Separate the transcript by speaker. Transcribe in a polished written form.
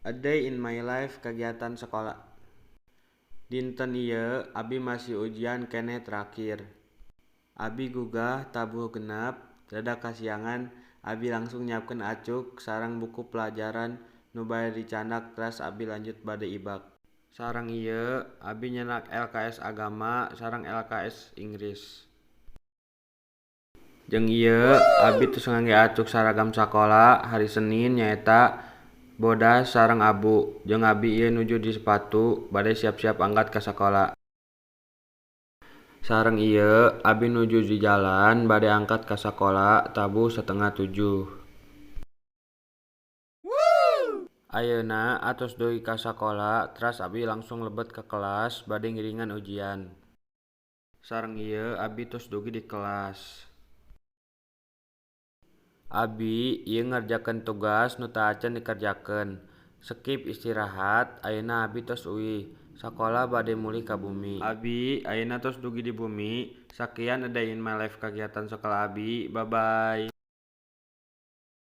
Speaker 1: A day in my life kegiatan sekolah. Dinten ieu abi masih ujian keneh terakhir. Abi gugah tabuh genep, rada kasiangan abi langsung nyiapkeun acuk sareng buku pelajaran nu bade dicandak teras abi lanjut bade ibak. Sareng ieu abi nyenak LKS agama sareng LKS Inggris. Jeung ieu abi tos ngangge acuk saragam sakola hari Senin nyaeta bodas sareng abu. Jeung abi ieu nuju di sepatu bade siap-siap angkat ka sakola. Sareng ieu abi nuju di jalan bade angkat ka sakola tabuh 6:30. Ayeuna atos dugi ka sakola teras abi langsung lebet ka kelas bade ngiringan ujian. Sareng ieu abi tos dugi di kelas. Abi ieu ngerjakeun tugas nu teu acan dikerjakeun. Skip istirahat, ayeuna abi tos euih. Sakola bade mulih ka bumi. Abi ayeuna tos dugi di bumi. Sakian A Day in My Life kegiatan sekolah abi. Bye bye.